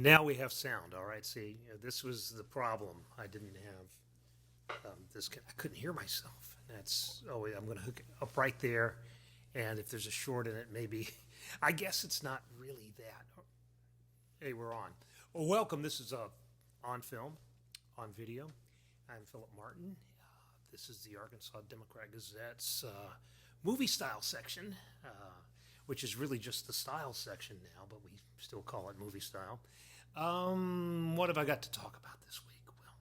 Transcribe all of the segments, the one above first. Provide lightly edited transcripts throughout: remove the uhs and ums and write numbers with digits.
Now we have sound. All right. See, this was the problem. I didn't have this. I couldn't hear myself. That's I'm going to hook it up right there, and if there's a short in it, maybe. I guess it's not really that. Hey, we're on. Well, welcome. This is on film, on video. I'm Philip Martin. This is the Arkansas Democrat Gazette's movie style section, which is really just the style section now, but we still call it movie style. What have I got to talk about this week? Well,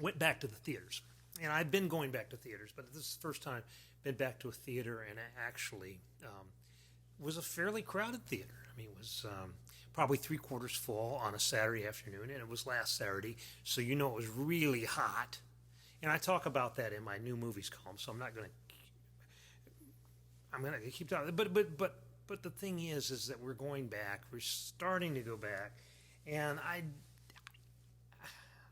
went back to the theaters. And I've been going back to theaters, but this is the first time I've been back to a theater, and it actually was a fairly crowded theater. I mean, it was probably three-quarters full on a Saturday afternoon, and it was last Saturday, so you know it was really hot. And I talk about that in my new movies column, so I'm going to keep talking. But the thing is that we're going back. We're starting to go back, and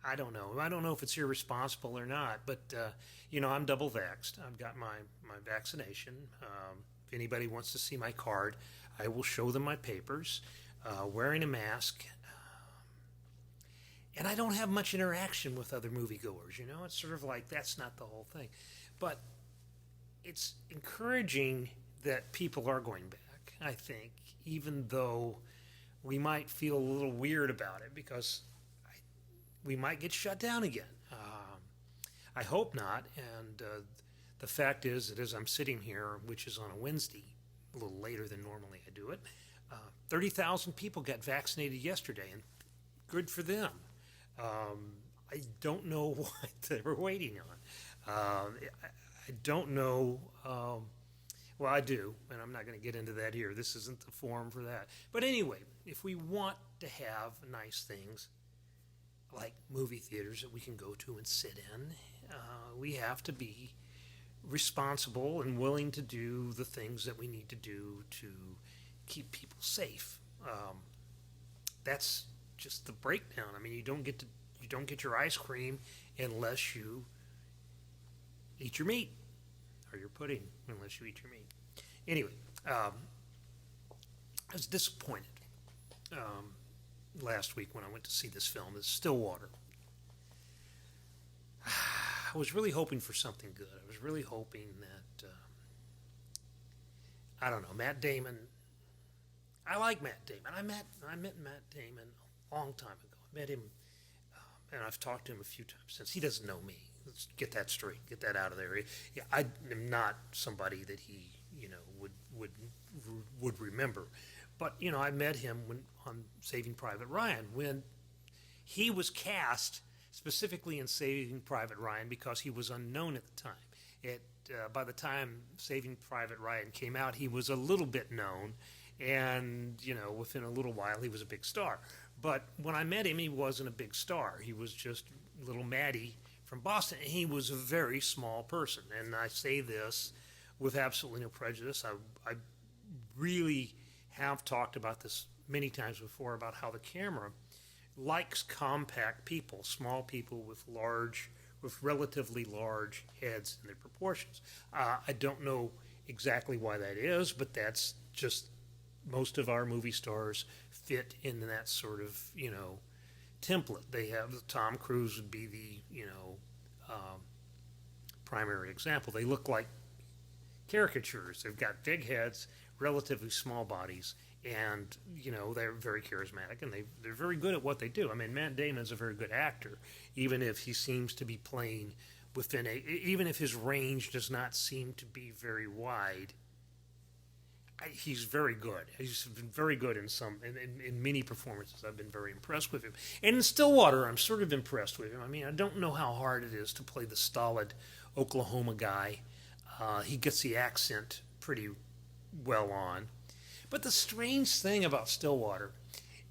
I don't know. I don't know if it's irresponsible or not, but I'm double vaxxed. I've got my vaccination. If anybody wants to see my card, I will show them my papers. Wearing a mask, and I don't have much interaction with other moviegoers. It's sort of like that's not the whole thing, but it's encouraging that people are going back. I think, even though we might feel a little weird about it because we might get shut down again. I hope not. And the fact is that as I'm sitting here, which is on a Wednesday, a little later than normally I do it, 30,000 people got vaccinated yesterday, and good for them. I don't know what they were waiting on. I don't know. Well, I do, and I'm not going to get into that here. This isn't the forum for that. But anyway, if we want to have nice things like movie theaters that we can go to and sit in, we have to be responsible and willing to do the things that we need to do to keep people safe. That's just the breakdown. I mean, you don't get your ice cream unless you eat your meat, or your pudding unless you eat your meat. Anyway, I was disappointed last week when I went to see this film, it's Stillwater. I was really hoping for something good. I was really hoping that, I don't know, Matt Damon. I like Matt Damon. I met Matt Damon a long time ago. I met him, and I've talked to him a few times since. He doesn't know me. Let's get that straight. Get that out of there. Yeah, I am not somebody that he, would remember. But I met him on Saving Private Ryan when he was cast specifically in Saving Private Ryan because he was unknown at the time. By the time Saving Private Ryan came out, he was a little bit known, and within a little while he was a big star. But when I met him, he wasn't a big star. He was just little Maddie from Boston, and he was a very small person. And I say this with absolutely no prejudice. I really have talked about this many times before about how the camera likes compact people, small people with relatively large heads in their proportions. I don't know exactly why that is, but that's just most of our movie stars fit in that sort of, template. They have Tom Cruise would be the, primary example. They look like caricatures. They've got big heads, relatively small bodies, and they're very charismatic, and they're very good at what they do. I mean, Matt Damon's a very good actor, even if he seems to be playing even if his range does not seem to be very wide. He's very good. He's been very good in many performances. I've been very impressed with him. And in Stillwater, I'm sort of impressed with him. I mean, I don't know how hard it is to play the stolid Oklahoma guy. He gets the accent pretty well on. But the strange thing about Stillwater,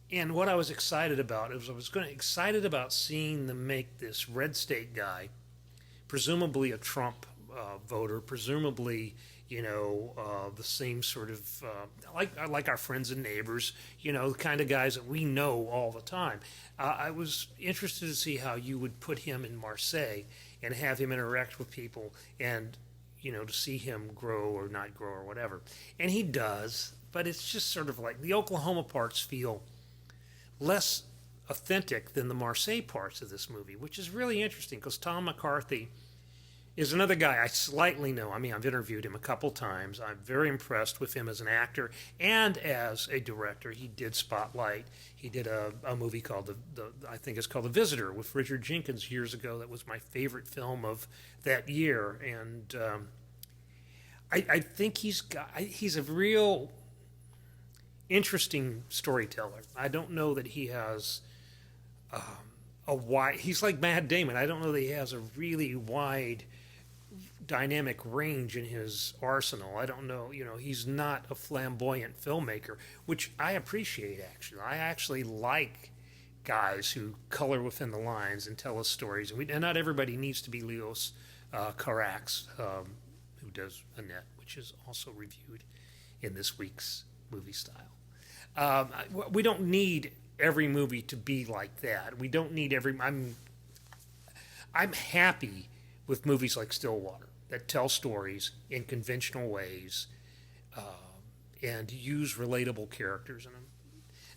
and what I was excited about, is I was excited about seeing them make this red state guy, presumably a Trump voter, presumably the same sort of, like our friends and neighbors, the kind of guys that we know all the time. I was interested to see how you would put him in Marseille and have him interact with people and, to see him grow or not grow or whatever. And he does, but it's just sort of like the Oklahoma parts feel less authentic than the Marseille parts of this movie, which is really interesting because Tom McCarthy is another guy I slightly know. I mean, I've interviewed him a couple times. I'm very impressed with him as an actor and as a director. He did Spotlight. He did a movie called I think it's called The Visitor with Richard Jenkins years ago. That was my favorite film of that year. And I think he's a real interesting storyteller. I don't know that he has a wide. He's like Matt Damon. I don't know that he has a really wide dynamic range in his arsenal. I don't know. He's not a flamboyant filmmaker, which I appreciate. Actually, I actually like guys who color within the lines and tell us stories. And not everybody needs to be Leos Carax, who does Annette, which is also reviewed in this week's movie style. We don't need every movie to be like that. We don't need every. I'm happy with movies like Stillwater that tell stories in conventional ways and use relatable characters in them.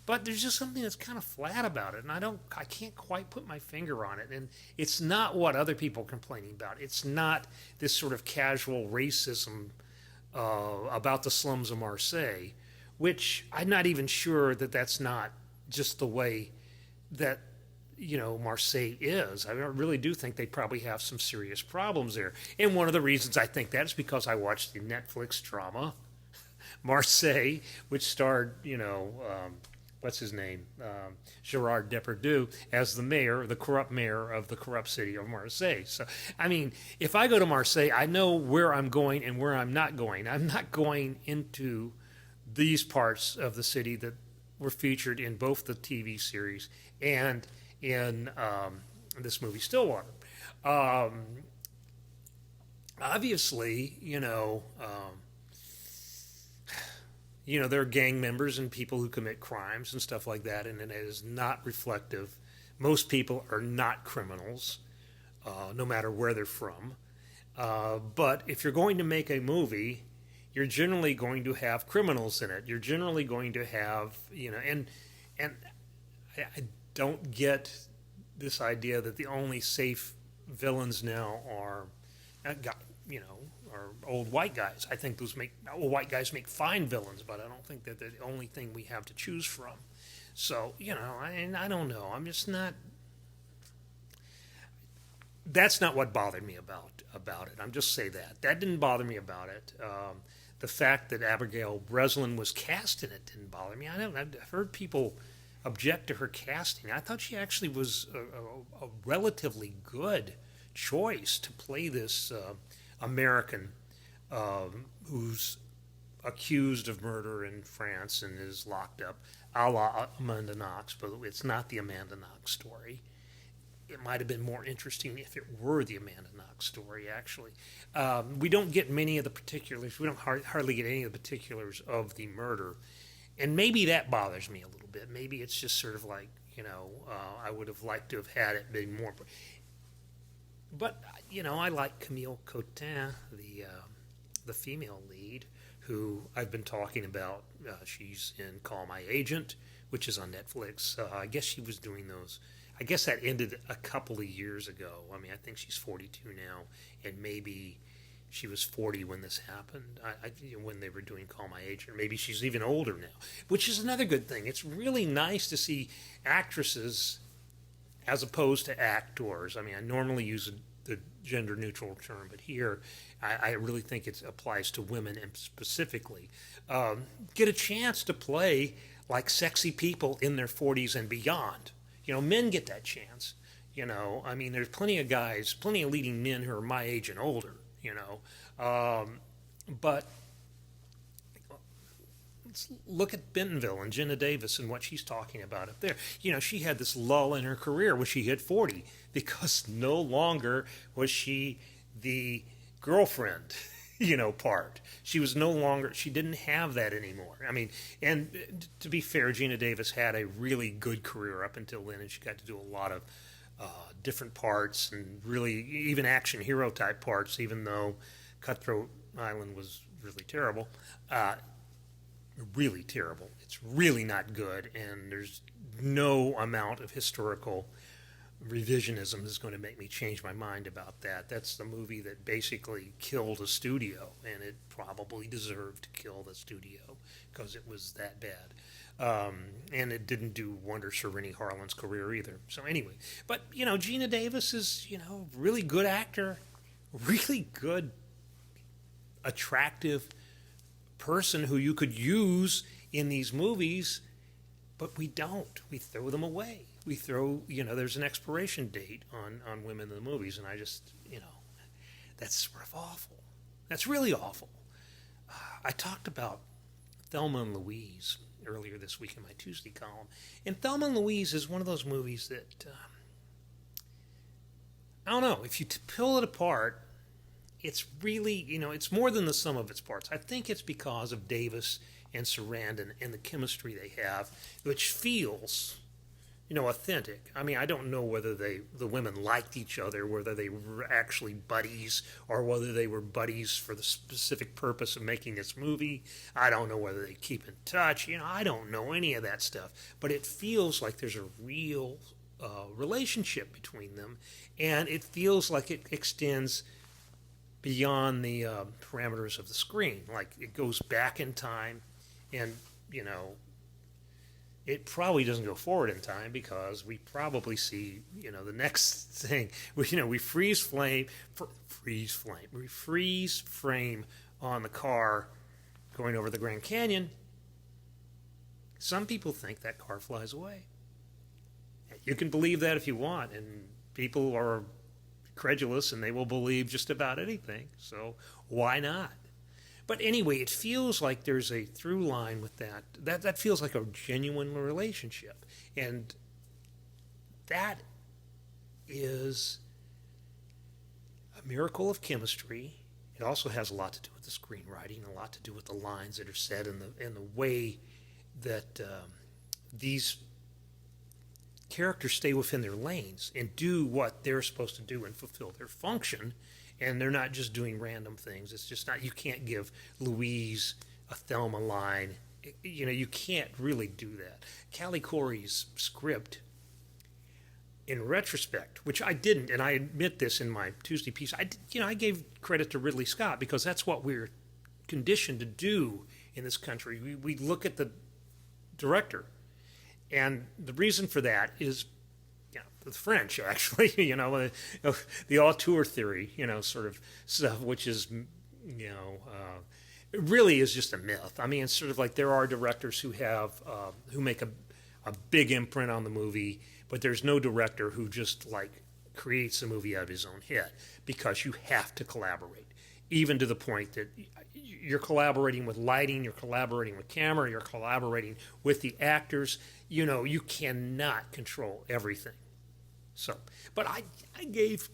But there's just something that's kind of flat about it, and I can't quite put my finger on it. And it's not what other people are complaining about. It's not this sort of casual racism about the slums of Marseille, which I'm not even sure that that's not just the way that Marseille is. I really do think they probably have some serious problems there. And one of the reasons I think that is because I watched the Netflix drama Marseille, which starred what's his name, Gerard Depardieu as the corrupt mayor of the corrupt city of Marseille. So I mean, if I go to Marseille, I know where I'm going and where I'm not going. I'm not going into these parts of the city that were featured in both the TV series and in this movie Stillwater. Obviously, there are gang members and people who commit crimes and stuff like that, and it is not reflective. Most people are not criminals, no matter where they're from. But if you're going to make a movie, you're generally going to have criminals in it. You're generally going to have, and I don't get this idea that the only safe villains now are old white guys. I think old white guys make fine villains, but I don't think that they're the only thing we have to choose from. So, I don't know. I'm just not. That's not what bothered me about it. I'm just say that didn't bother me about it. The fact that Abigail Breslin was cast in it didn't bother me. I've heard people object to her casting. I thought she actually was a relatively good choice to play this American who's accused of murder in France and is locked up, a la Amanda Knox, but it's not the Amanda Knox story. It might have been more interesting if it were the Amanda Knox story, actually. We don't get many of the particulars. We don't hardly get any of the particulars of the murder. And maybe that bothers me a little bit. Maybe it's just sort of like, I would have liked to have had it been more. But, I like Camille Cotin, the female lead, who I've been talking about. She's in Call My Agent, which is on Netflix. I guess she was doing those. I guess that ended a couple of years ago. I mean, I think she's 42 now, and maybe she was 40 when this happened, when they were doing Call My Agent. Maybe she's even older now, which is another good thing. It's really nice to see actresses as opposed to actors. I mean, I normally use the gender-neutral term, but here I really think it applies to women and specifically. Get a chance to play like sexy people in their 40s and beyond. Men get that chance. I mean, there's plenty of guys, plenty of leading men who are my age and older, but let's look at Bentonville and Jenna Davis and what she's talking about up there. She had this lull in her career when she hit 40 because no longer was she the girlfriend, part. She didn't have that anymore. I mean, and to be fair, Gina Davis had a really good career up until then, and she got to do a lot of different parts and really even action hero type parts, even though Cutthroat Island was really terrible. really terrible. It's really not good, and there's no amount of historical revisionism is going to make me change my mind about that. That's the movie that basically killed a studio, and it probably deserved to kill the studio because it was that bad. And it didn't do wonders for Rennie Harlin's career either. So anyway, but Gina Davis is really good actor, really good, attractive person who you could use in these movies, but we don't. We throw them away. We throw, there's an expiration date on women in the movies, and I just, that's sort of awful. That's really awful. I talked about Thelma and Louise earlier this week in my Tuesday column, and Thelma and Louise is one of those movies that, I don't know, if you pull it apart, it's really, it's more than the sum of its parts. I think it's because of Davis and Sarandon and the chemistry they have, which feels authentic. I mean, I don't know whether the women liked each other, whether they were actually buddies, or whether they were buddies for the specific purpose of making this movie. I don't know whether they keep in touch. I don't know any of that stuff. But it feels like there's a real relationship between them, and it feels like it extends beyond the parameters of the screen. Like it goes back in time, and it probably doesn't go forward in time because we probably see, the next thing. We freeze frame on the car going over the Grand Canyon. Some people think that car flies away. You can believe that if you want, and people are credulous and they will believe just about anything. So why not? But anyway, it feels like there's a through line with that. That feels like a genuine relationship. And that is a miracle of chemistry. It also has a lot to do with the screenwriting, a lot to do with the lines that are said, and the way that these characters stay within their lanes and do what they're supposed to do and fulfill their function. And they're not just doing random things. It's just not, you can't give Louise a Thelma line. You can't really do that. Callie Corey's script, in retrospect, which I didn't, and I admit this in my Tuesday piece, I gave credit to Ridley Scott because that's what we're conditioned to do in this country. We look at the director. And the reason for that is the French, actually, the auteur theory, sort of stuff, which is, it really is just a myth. I mean, it's sort of like there are directors who have, who make a big imprint on the movie, but there's no director who just creates a movie out of his own head, because you have to collaborate, even to the point that you're collaborating with lighting, you're collaborating with camera, you're collaborating with the actors. You cannot control everything. So, but I gave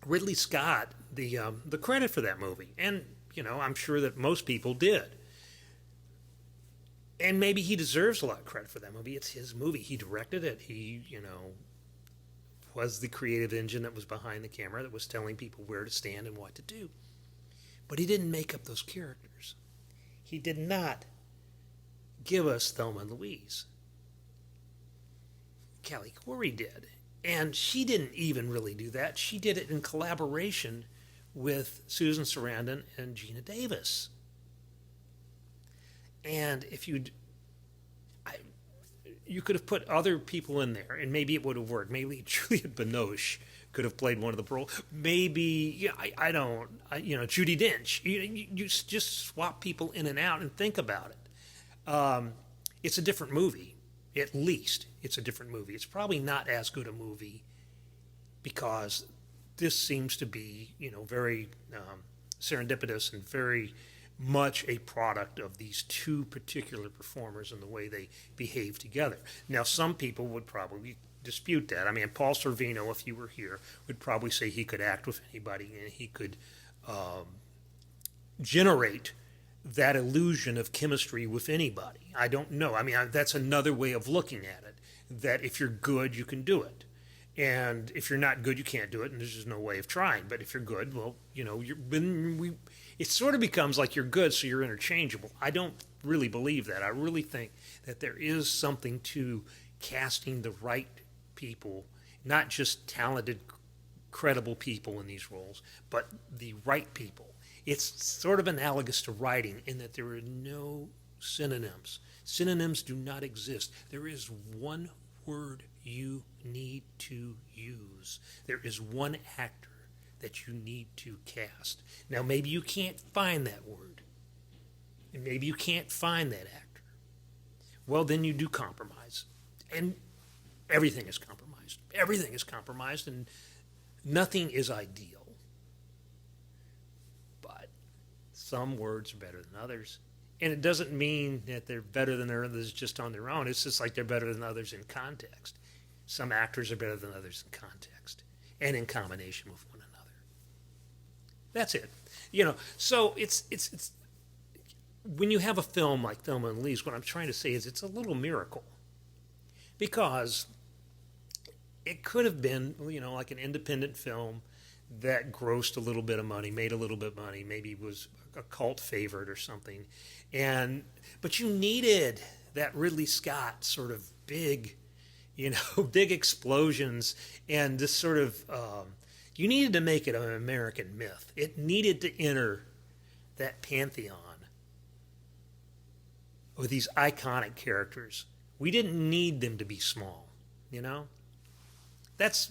Ridley Scott the credit for that movie, and I'm sure that most people did. And maybe he deserves a lot of credit for that movie. It's his movie. He directed it. He, was the creative engine that was behind the camera, that was telling people where to stand and what to do. But he didn't make up those characters. He did not give us Thelma and Louise. Callie Corey did. And she didn't even really do that. She did it in collaboration with Susan Sarandon and Gina Davis. And if you could have put other people in there, and maybe it would have worked. Maybe Juliette Binoche could have played one of the roles. Maybe, Judi Dench. You just swap people in and out and think about it. It's a different movie. At least it's a different movie. It's probably not as good a movie because this seems to be, very serendipitous and very much a product of these two particular performers and the way they behave together. Now, some people would probably dispute that. I mean, Paul Sorvino, if he were here, would probably say he could act with anybody and he could generate that illusion of chemistry with anybody. I don't know. I mean, that's another way of looking at it, that if you're good, you can do it. And if you're not good, you can't do it, and there's just no way of trying. But if you're good, well, it sort of becomes like you're good, so you're interchangeable. I don't really believe that. I really think that there is something to casting the right people, not just talented, credible people in these roles, but the right people. It's sort of analogous to writing in that there are no synonyms. Synonyms do not exist. There is one word you need to use. There is one actor that you need to cast. Now, maybe you can't find that word, and maybe you can't find that actor. Well, then you do compromise. And everything is compromised. Everything is compromised, and nothing is ideal. But some words are better than others. And it doesn't mean that they're better than others just on their own. It's just like they're better than others in context. Some actors are better than others in context and in combination with one another. That's it. So it's when you have a film like Thelma and Louise, what I'm trying to say is it's a little miracle. Because it could have been, like an independent film that grossed a little bit of money, made a little bit of money, maybe was a cult favorite or something. But you needed that Ridley Scott sort of big, big explosions and this sort of, you needed to make it an American myth. It needed to enter that pantheon with these iconic characters. We didn't need them to be small, That's,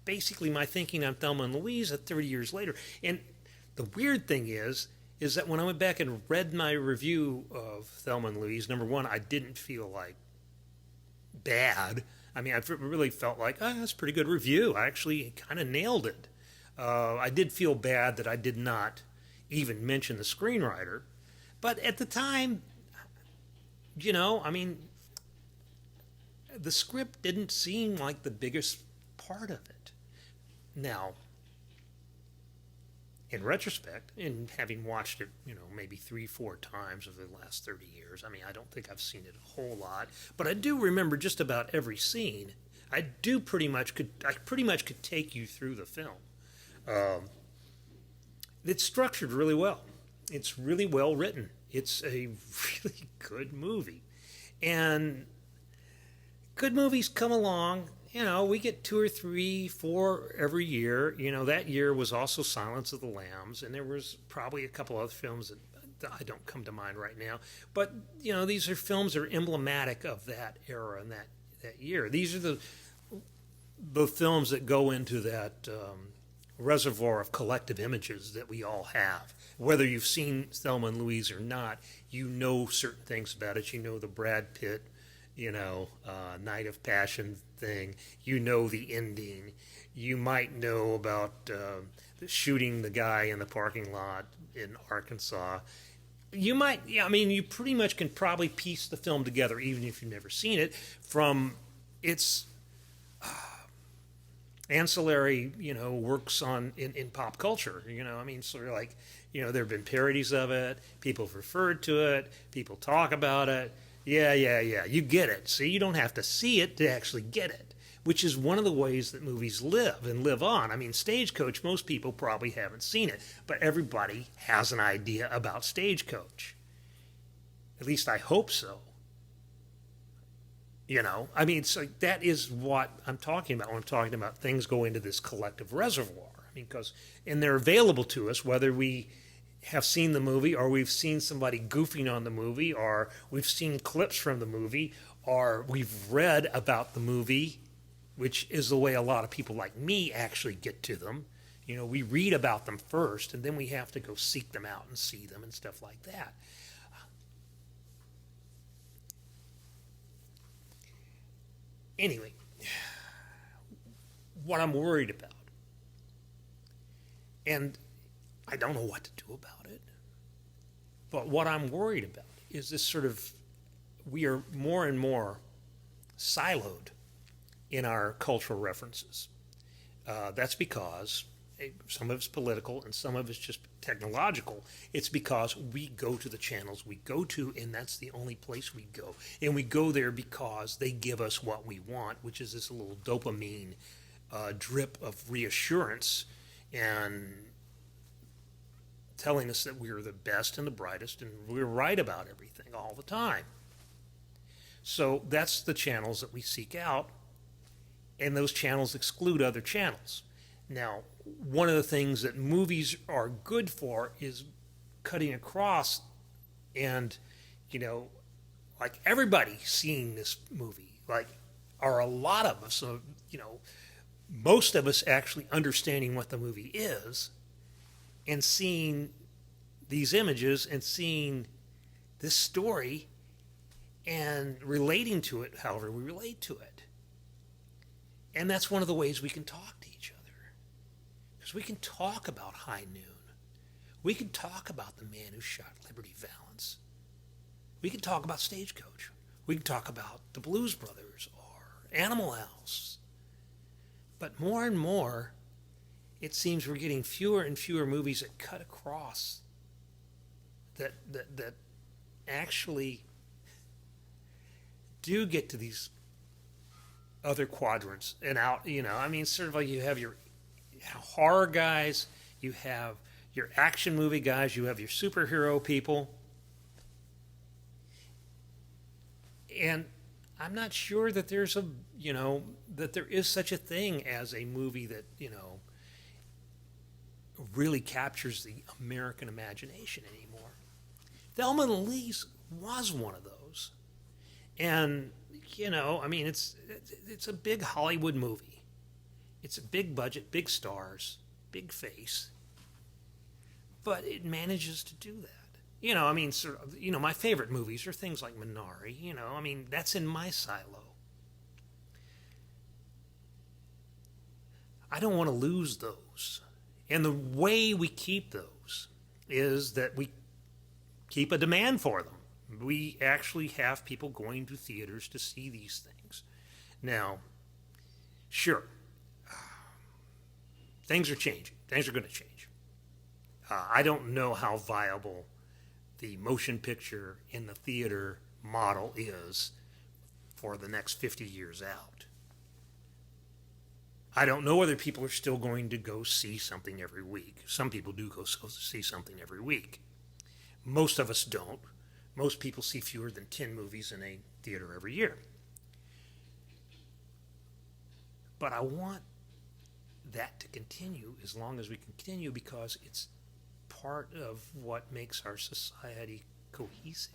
basically my thinking on Thelma and Louise 30 years later. And the weird thing is that when I went back and read my review of Thelma and Louise, number one, I didn't feel like bad. I mean, I really felt like, that's a pretty good review. I actually kind of nailed it. I did feel bad that I did not even mention the screenwriter. But at the time, the script didn't seem like the biggest part of it. Now, in retrospect, and having watched it, maybe 3-4 times over the last 30 years, I don't think I've seen it a whole lot, but I do remember just about every scene. I pretty much could take you through the film. It's structured really well. It's really well written. It's a really good movie. And good movies come along. We get 2 or 3, 4 every year. That year was also Silence of the Lambs, and there was probably a couple other films that I don't come to mind right now. But, these are films that are emblematic of that era and that year. These are the films that go into that reservoir of collective images that we all have. Whether you've seen Thelma and Louise or not, you know certain things about it. You know the Brad Pitt, Night of Passion thing. You know the ending. You might know about shooting the guy in the parking lot in Arkansas. You might, you pretty much can probably piece the film together, even if you've never seen it, from its ancillary, works in pop culture. Sort of like, there have been parodies of it. People have referred to it. People talk about it. Yeah. You get it. See, you don't have to see it to actually get it, which is one of the ways that movies live and live on. Stagecoach, most people probably haven't seen it, but everybody has an idea about Stagecoach. At least I hope so. So that is what I'm talking about when I'm talking about things go into this collective reservoir. And they're available to us, whether we have seen the movie or we've seen somebody goofing on the movie or we've seen clips from the movie or we've read about the movie, which is the way a lot of people like me actually get to them. We read about them first and then we have to go seek them out and see them and stuff like that. Anyway, what I'm worried about, and I don't know what to do about it, but what I'm worried about is this sort of, we are more and more siloed in our cultural references. That's because some of it's political and some of it's just technological. It's because we go to the channels we go to, and that's the only place we go. And we go there because they give us what we want, which is this little dopamine drip of reassurance and telling us that we're the best and the brightest and we're right about everything all the time. So that's the channels that we seek out, and those channels exclude other channels. Now, one of the things that movies are good for is cutting across and, like everybody seeing this movie, like, or a lot of us, most of us actually understanding what the movie is and seeing these images and seeing this story and relating to it however we relate to it. And that's one of the ways we can talk to each other. Because we can talk about High Noon. We can talk about The Man Who Shot Liberty Valance. We can talk about Stagecoach. We can talk about The Blues Brothers or Animal House. But more and more, it seems we're getting fewer and fewer movies that cut across, that actually do get to these other quadrants and out, sort of like you have your horror guys, you have your action movie guys, you have your superhero people. And I'm not sure that there's that there is such a thing as a movie that, really captures the American imagination anymore. Thelma and Louise was one of those. And, it's a big Hollywood movie. It's a big budget, big stars, big face. But it manages to do that. My favorite movies are things like Minari, that's in my silo. I don't want to lose those. And the way we keep those is that we keep a demand for them. We actually have people going to theaters to see these things. Now, sure, things are changing. Things are going to change. I don't know how viable the motion picture in the theater model is for the next 50 years out. I don't know whether people are still going to go see something every week. Some people do go see something every week. Most of us don't. Most people see fewer than 10 movies in a theater every year. But I want that to continue as long as we continue, because it's part of what makes our society cohesive.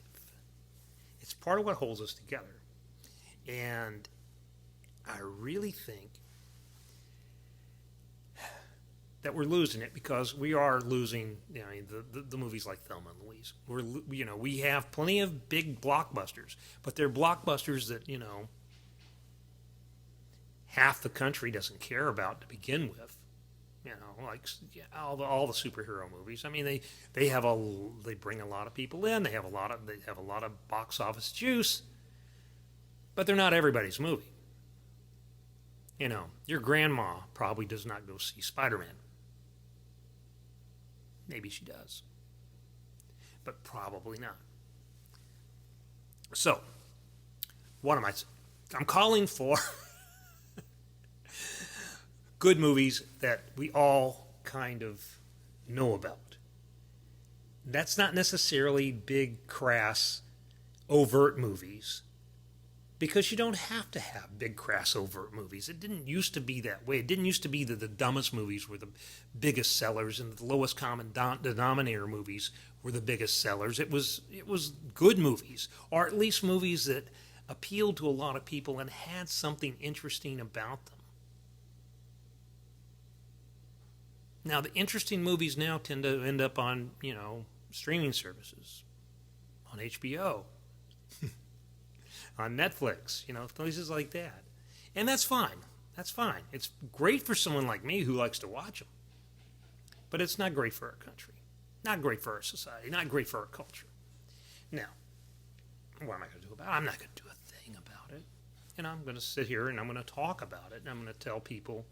It's part of what holds us together. And I really think that we're losing it, because we are losing the movies like Thelma and Louise. We have plenty of big blockbusters, but they're blockbusters that half the country doesn't care about to begin with. All the superhero movies. I mean, they bring a lot of people in. They have a lot of box office juice, but they're not everybody's movie. Your grandma probably does not go see Spider-Man. Maybe she does, but probably not. So, what am I saying? I'm calling for good movies that we all kind of know about. That's not necessarily big, crass, overt movies, because you don't have to have big, crass, overt movies. It didn't used to be that way. It didn't used to be that the dumbest movies were the biggest sellers and the lowest common denominator movies were the biggest sellers. It was good movies, or at least movies that appealed to a lot of people and had something interesting about them. Now, the interesting movies now tend to end up on, streaming services, on HBO, on Netflix, places like that. And that's fine. That's fine. It's great for someone like me who likes to watch them. But it's not great for our country. Not great for our society. Not great for our culture. Now, what am I going to do about it? I'm not going to do a thing about it. And I'm going to sit here and I'm going to talk about it. And I'm going to tell people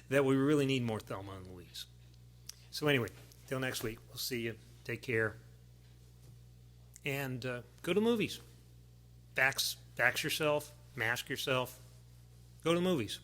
that we really need more Thelma and Louise. So anyway, till next week. We'll see you. Take care. And go to movies. Vax yourself. Mask yourself. Go to movies.